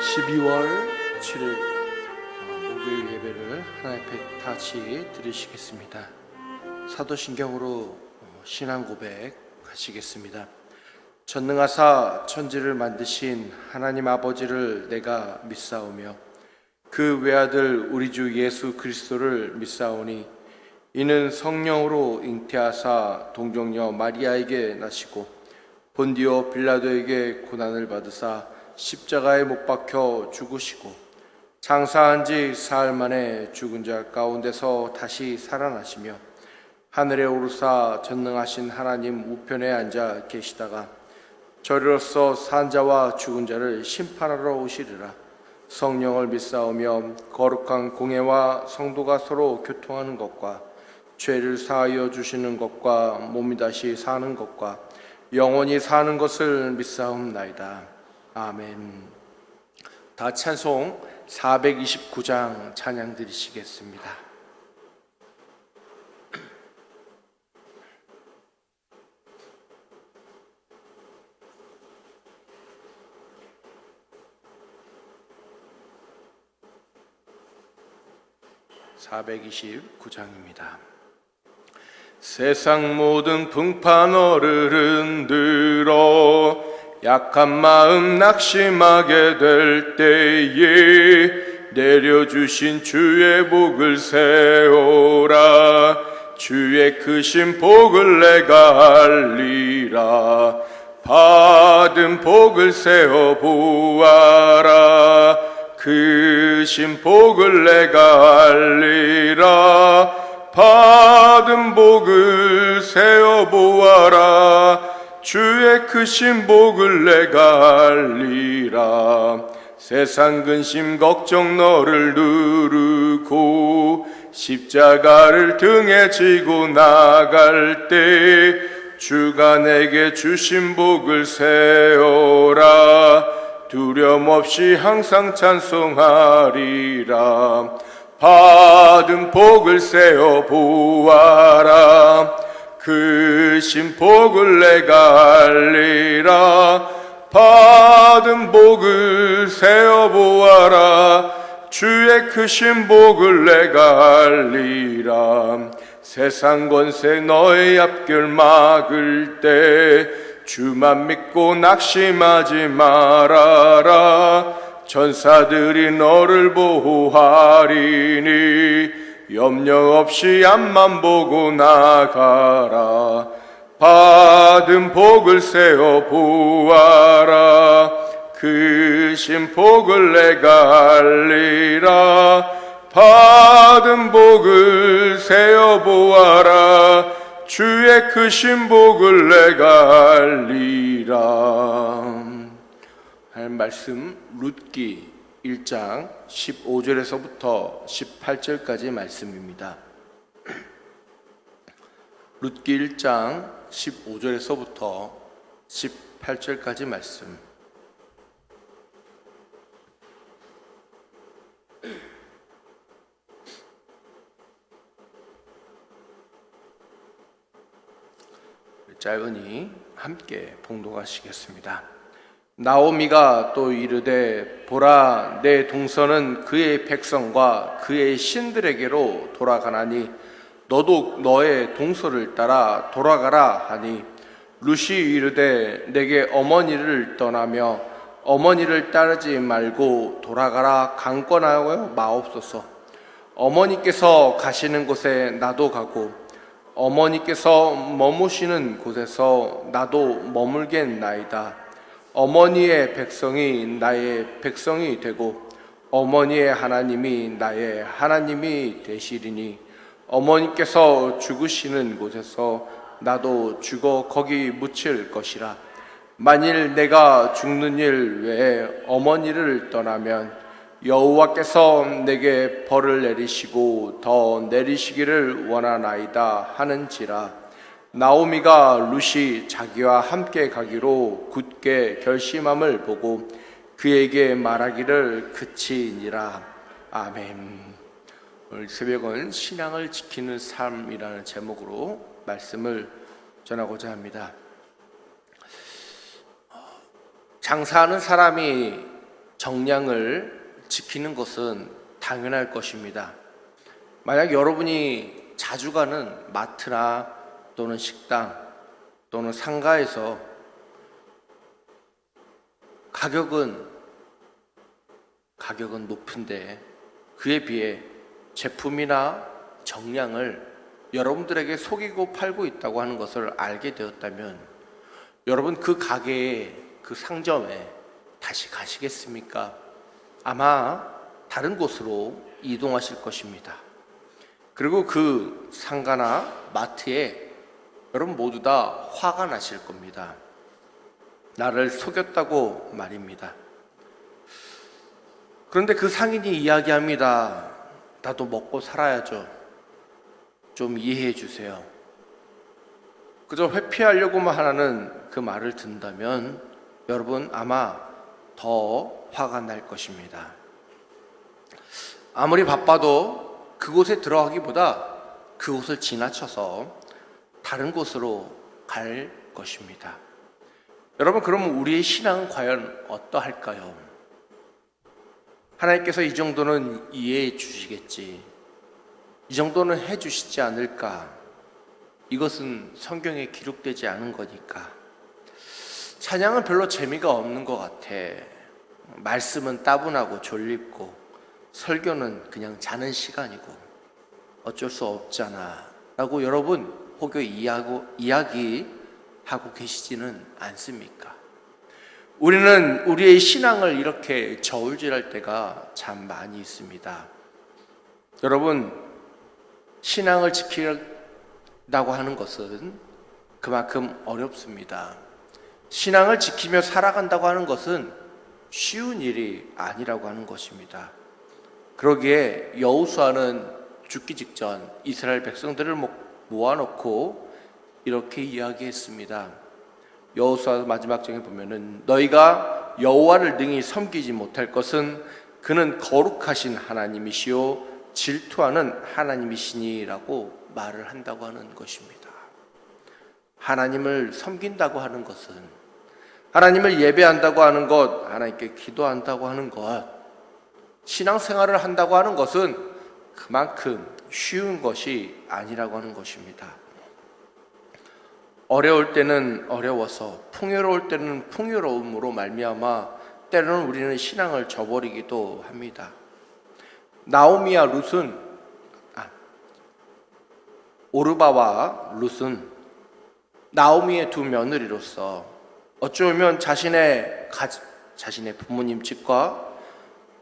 12월 7일 목요일 예배를 하나님 앞에 다시 드리시겠습니다. 사도신경으로 신앙 고백 하시겠습니다. 전능하사 천지를 만드신 하나님 아버지를 내가 믿사오며 그 외아들 우리 주 예수 그리스도를 믿사오니 이는 성령으로 잉태하사 동정녀 마리아에게 나시고 본디오 빌라도에게 고난을 받으사 십자가에 못 박혀 죽으시고 장사한 지 사흘 만에 죽은 자 가운데서 다시 살아나시며 하늘에 오르사 전능하신 하나님 우편에 앉아 계시다가 저리로서 산 자와 죽은 자를 심판하러 오시리라. 성령을 믿사오며 거룩한 공회와 성도가 서로 교통하는 것과 죄를 사하여 주시는 것과 몸이 다시 사는 것과 영원히 사는 것을 믿사옵나이다. 아멘. 다 찬송 429장 찬양 드리시겠습니다. (429장입니다) 세상 모든 풍파너를 흔들어 약한 마음 낙심하게 될 때에 내려주신 주의 복을 세우라. 주의 크신 복을 내가 알리라. 받은 복을 세워 보아라. 크신 복을 내가 알리라. 받은 복을 세워 보아라. 주의 크신 복을 내가 알리라. 세상 근심 걱정 너를 누르고 십자가를 등에 지고 나갈 때 주가 내게 주신 복을 세워라. 두려움 없이 항상 찬송하리라. 받은 복을 세워 보아라. 크신 복을 내가 알리라. 받은 복을 세워 보아라. 주의 크신 복을 내가 알리라. 세상 권세 너의 앞길 막을 때 주만 믿고 낙심하지 말아라. 전사들이 너를 보호하리니 염려 없이 앞만 보고 나가라. 받은 복을 세워 보아라. 크신 복을 내가 알리라. 받은 복을 세워 보아라. 주의 크신 복을 내가 알리라. 하나님 말씀 룻기 1장 15절에서부터 18절까지 말씀입니다. 룻기 1장 15절에서부터 18절까지 말씀. 짧으니 함께 봉독하시겠습니다. 나오미가 또 이르되 보라, 내 동서는 그의 백성과 그의 신들에게로 돌아가나니 너도 너의 동서를 따라 돌아가라 하니 룻이 이르되 내게 어머니를 떠나며 어머니를 따르지 말고 돌아가라 강권하여 마옵소서. 어머니께서 가시는 곳에 나도 가고 어머니께서 머무시는 곳에서 나도 머물겠나이다. 어머니의 백성이 나의 백성이 되고 어머니의 하나님이 나의 하나님이 되시리니 어머니께서 죽으시는 곳에서 나도 죽어 거기 묻힐 것이라. 만일 내가 죽는 일 외에 어머니를 떠나면 여호와께서 내게 벌을 내리시고 더 내리시기를 원하나이다 하는지라. 나오미가 룻이 자기와 함께 가기로 굳게 결심함을 보고 그에게 말하기를 그치니라. 아멘. 오늘 새벽은 신앙을 지키는 삶이라는 제목으로 말씀을 전하고자 합니다. 장사하는 사람이 정량을 지키는 것은 당연할 것입니다. 만약 여러분이 자주 가는 마트나 또는 식당 또는 상가에서 가격은 높은데 그에 비해 제품이나 정량을 여러분들에게 속이고 팔고 있다고 하는 것을 알게 되었다면 여러분 그 가게에, 그 상점에 다시 가시겠습니까? 아마 다른 곳으로 이동하실 것입니다. 그리고 그 상가나 마트에 여러분 모두 다 화가 나실 겁니다. 나를 속였다고 말입니다. 그런데 그 상인이 이야기합니다. 나도 먹고 살아야죠. 좀 이해해 주세요. 그저 회피하려고만 하는 그 말을 듣는다면 여러분 아마 더 화가 날 것입니다. 아무리 바빠도 그곳에 들어가기보다 그곳을 지나쳐서 다른 곳으로 갈 것입니다. 여러분, 그러면 우리의 신앙은 과연 어떠할까요? 하나님께서 이 정도는 이해해 주시겠지, 이 정도는 해 주시지 않을까? 이것은 성경에 기록되지 않은 거니까. 찬양은 별로 재미가 없는 것 같아. 말씀은 따분하고 졸립고 설교는 그냥 자는 시간이고 어쩔 수 없잖아 라고 여러분 혹여 이야기하고 계시지는 않습니까? 우리는 우리의 신앙을 이렇게 저울질할 때가 참 많이 있습니다. 여러분, 신앙을 지키려고 하는 것은 그만큼 어렵습니다. 신앙을 지키며 살아간다고 하는 것은 쉬운 일이 아니라고 하는 것입니다. 그러기에 여호수아는 죽기 직전 이스라엘 백성들을 모아놓고 이렇게 이야기했습니다. 여호수아 마지막 장에 보면은 너희가 여호와를 능히 섬기지 못할 것은 그는 거룩하신 하나님이시요 질투하는 하나님이시니라고 말을 한다고 하는 것입니다. 하나님을 섬긴다고 하는 것은, 하나님을 예배한다고 하는 것, 하나님께 기도한다고 하는 것, 신앙생활을 한다고 하는 것은 그만큼 쉬운 것이 아니라고 하는 것입니다. 어려울 때는 어려워서, 풍요로울 때는 풍요로움으로 말미암아 때로는 우리는 신앙을 저버리기도 합니다. 나오미와 룻은, 오르바와 룻은 나오미의 두 며느리로서 어쩌면 자신의 부모님 집과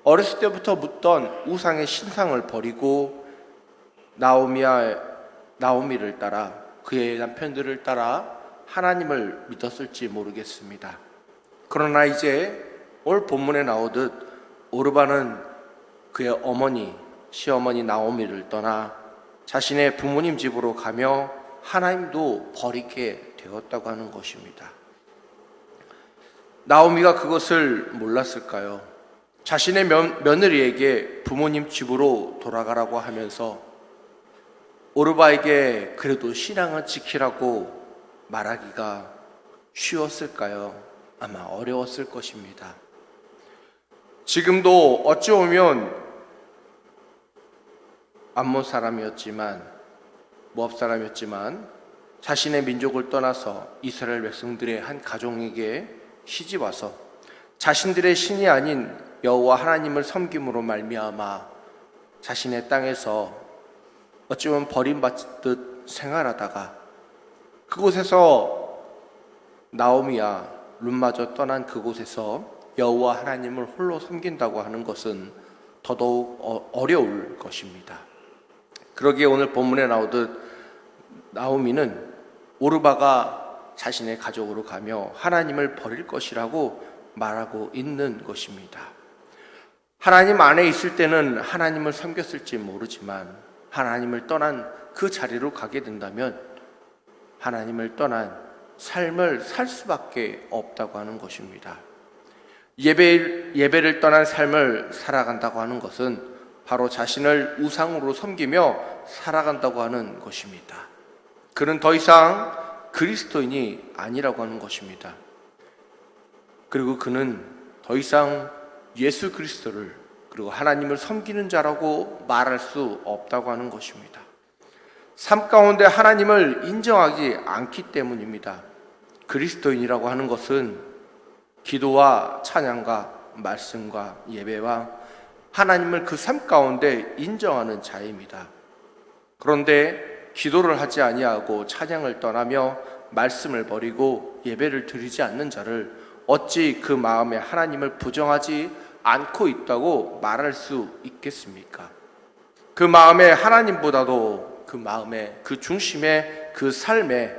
어렸을 때부터 묻던 우상의 신상을 버리고 나오미를 따라, 그의 남편들을 따라 하나님을 믿었을지 모르겠습니다. 그러나 이제 오늘 본문에 나오듯 오르바는 그의 시어머니 나오미를 떠나 자신의 부모님 집으로 가며 하나님도 버리게 되었다고 하는 것입니다. 나오미가 그것을 몰랐을까요? 자신의 며느리에게 부모님 집으로 돌아가라고 하면서 오르바에게 그래도 신앙을 지키라고 말하기가 쉬웠을까요? 아마 어려웠을 것입니다. 지금도 어찌 보면 암몬 사람이었지만, 모압 사람이었지만 자신의 민족을 떠나서 이스라엘 백성들의 한 가족에게 시집 와서 자신들의 신이 아닌 여호와 하나님을 섬김으로 말미암아 자신의 땅에서 어찌 보면 버림받듯 생활하다가 그곳에서 나오미와 룻마저 떠난 그곳에서 여호와 하나님을 홀로 섬긴다고 하는 것은 더더욱 어려울 것입니다. 그러기에 오늘 본문에 나오듯 나오미는 오르바가 자신의 가족으로 가며 하나님을 버릴 것이라고 말하고 있는 것입니다. 하나님 안에 있을 때는 하나님을 섬겼을지 모르지만 하나님을 떠난 그 자리로 가게 된다면 하나님을 떠난 삶을 살 수밖에 없다고 하는 것입니다. 예배를 떠난 삶을 살아간다고 하는 것은 바로 자신을 우상으로 섬기며 살아간다고 하는 것입니다. 그는 더 이상 그리스도인이 아니라고 하는 것입니다. 그리고 그는 더 이상 예수 그리스도를 그리고 하나님을 섬기는 자라고 말할 수 없다고 하는 것입니다. 삶 가운데 하나님을 인정하지 않기 때문입니다. 그리스도인이라고 하는 것은 기도와 찬양과 말씀과 예배와 하나님을 그 삶 가운데 인정하는 자입니다. 그런데 기도를 하지 아니하고 찬양을 떠나며 말씀을 버리고 예배를 드리지 않는 자를 어찌 그 마음에 하나님을 부정하지 않고 있다고 말할 수 있겠습니까? 그 마음에 하나님보다도 그 마음에 그 중심에 그 삶에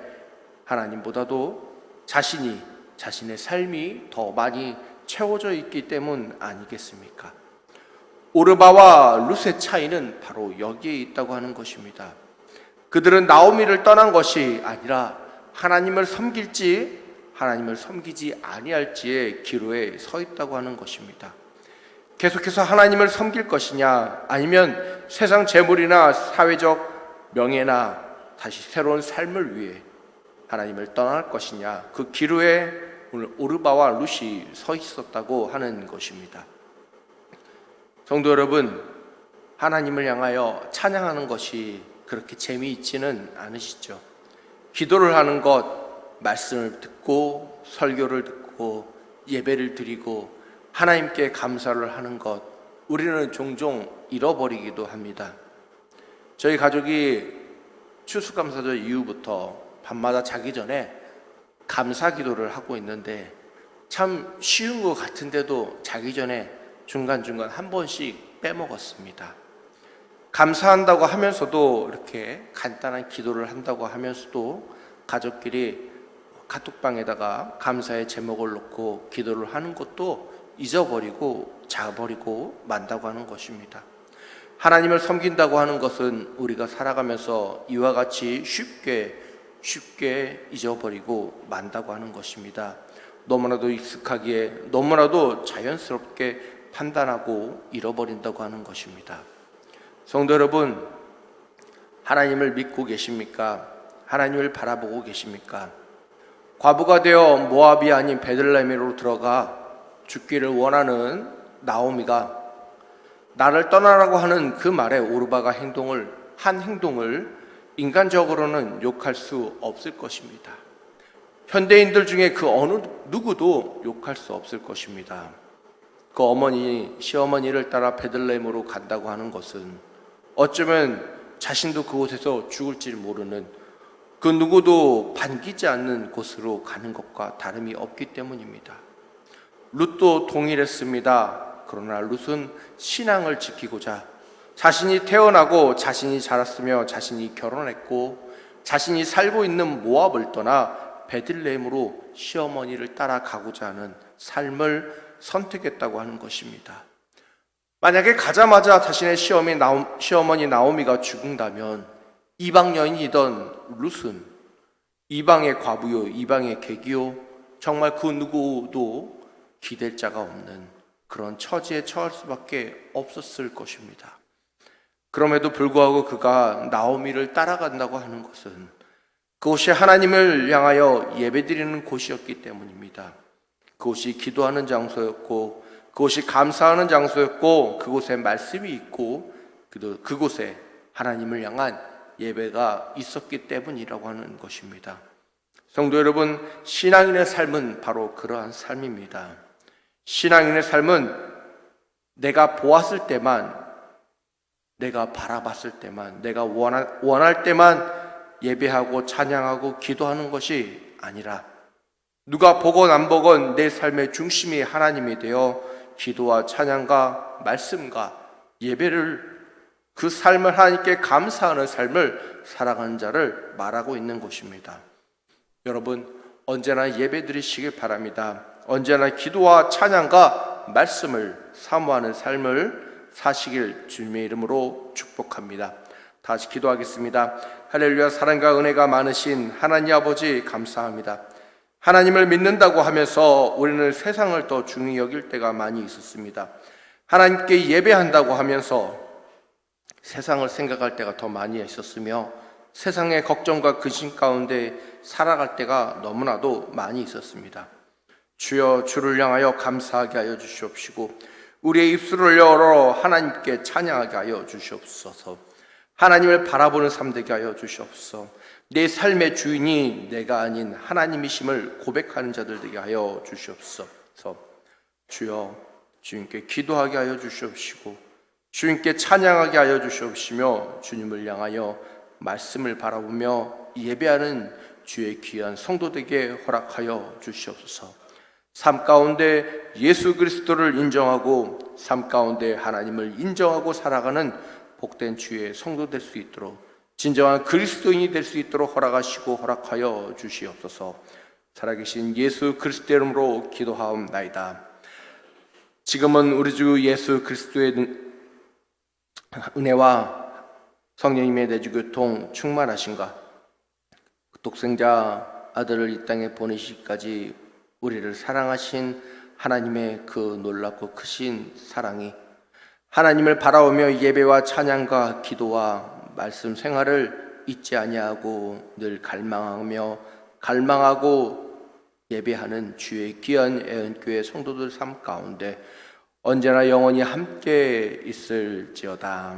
하나님보다도 자신의 삶이 더 많이 채워져 있기 때문 아니겠습니까? 오르바와 룻의 차이는 바로 여기에 있다고 하는 것입니다. 그들은 나오미를 떠난 것이 아니라 하나님을 섬길지 하나님을 섬기지 아니할지의 기로에 서 있다고 하는 것입니다. 계속해서 하나님을 섬길 것이냐 아니면 세상 재물이나 사회적 명예나 다시 새로운 삶을 위해 하나님을 떠날 것이냐, 그 기로에 오늘 오르바와 룻이 서 있었다고 하는 것입니다. 성도 여러분, 하나님을 향하여 찬양하는 것이 그렇게 재미있지는 않으시죠? 기도를 하는 것, 말씀을 듣고 설교를 듣고 예배를 드리고 하나님께 감사를 하는 것, 우리는 종종 잃어버리기도 합니다. 저희 가족이 추수감사절 이후부터 밤마다 자기 전에 감사 기도를 하고 있는데 참 쉬운 것 같은데도 자기 전에 중간중간 한 번씩 빼먹었습니다. 감사한다고 하면서도 이렇게 간단한 기도를 한다고 하면서도 가족끼리 카톡방에다가 감사의 제목을 놓고 기도를 하는 것도 잊어버리고 자버리고 만다고 하는 것입니다. 하나님을 섬긴다고 하는 것은 우리가 살아가면서 이와 같이 쉽게 잊어버리고 만다고 하는 것입니다. 너무나도 익숙하기에 너무나도 자연스럽게 판단하고 잃어버린다고 하는 것입니다. 성도 여러분, 하나님을 믿고 계십니까? 하나님을 바라보고 계십니까? 과부가 되어 모압이 아닌 베들레헴으로 들어가 죽기를 원하는 나오미가 나를 떠나라고 하는 그 말에 오르바가 한 행동을 인간적으로는 욕할 수 없을 것입니다. 현대인들 중에 그 어느 누구도 욕할 수 없을 것입니다. 그 시어머니를 따라 베들레헴으로 간다고 하는 것은 어쩌면 자신도 그곳에서 죽을지 모르는, 그 누구도 반기지 않는 곳으로 가는 것과 다름이 없기 때문입니다. 룻도 동일했습니다. 그러나 룻은 신앙을 지키고자 자신이 태어나고 자신이 자랐으며 자신이 결혼했고 자신이 살고 있는 모압을 떠나 베들레헴으로 시어머니를 따라가고자 하는 삶을 선택했다고 하는 것입니다. 만약에 가자마자 자신의 시어머니 나오미가 죽는다면 이방 여인이던 룻은 이방의 과부요, 이방의 객이요, 정말 그 누구도 기댈 자가 없는 그런 처지에 처할 수밖에 없었을 것입니다. 그럼에도 불구하고 그가 나오미를 따라간다고 하는 것은 그곳이 하나님을 향하여 예배드리는 곳이었기 때문입니다. 그곳이 기도하는 장소였고 그곳이 감사하는 장소였고 그곳에 말씀이 있고 그곳에 하나님을 향한 예배가 있었기 때문이라고 하는 것입니다. 성도 여러분, 신앙인의 삶은 바로 그러한 삶입니다. 신앙인의 삶은 내가 보았을 때만, 내가 바라봤을 때만, 내가 원할 때만 예배하고 찬양하고 기도하는 것이 아니라 누가 보건 안 보건 내 삶의 중심이 하나님이 되어 기도와 찬양과 말씀과 예배를, 그 삶을 하나님께 감사하는 삶을 살아가는 자를 말하고 있는 것입니다. 여러분, 언제나 예배 드리시길 바랍니다. 언제나 기도와 찬양과 말씀을 사모하는 삶을 사시길 주님의 이름으로 축복합니다. 다시 기도하겠습니다. 할렐루야. 사랑과 은혜가 많으신 하나님 아버지 감사합니다. 하나님을 믿는다고 하면서 우리는 세상을 더 중히 여길 때가 많이 있었습니다. 하나님께 예배한다고 하면서 세상을 생각할 때가 더 많이 있었으며 세상의 걱정과 근심 가운데 살아갈 때가 너무나도 많이 있었습니다. 주여, 주를 향하여 감사하게 하여 주시옵시고 우리의 입술을 열어 하나님께 찬양하게 하여 주시옵소서. 하나님을 바라보는 삶 되게 하여 주시옵소서. 내 삶의 주인이 내가 아닌 하나님이심을 고백하는 자들 되게 하여 주시옵소서. 주여, 주님께 기도하게 하여 주시옵시고 주님께 찬양하게 하여 주시옵시며 주님을 향하여 말씀을 바라보며 예배하는 주의 귀한 성도되게 허락하여 주시옵소서. 삶 가운데 예수 그리스도를 인정하고 삶 가운데 하나님을 인정하고 살아가는 복된 주의 성도 될 수 있도록 진정한 그리스도인이 될 수 있도록 허락하시고 허락하여 주시옵소서. 살아계신 예수 그리스도 이름으로 기도하옵나이다. 지금은 우리 주 예수 그리스도의 은혜와 성령님의 내주교통 충만하신가, 독생자 아들을 이 땅에 보내시기까지 우리를 사랑하신 하나님의 그 놀랍고 크신 사랑이 하나님을 바라보며 예배와 찬양과 기도와 말씀 생활을 잊지 아니하고 늘 갈망하고 예배하는 주의 귀한 애언교회 성도들 삶 가운데 언제나 영원히 함께 있을지어다.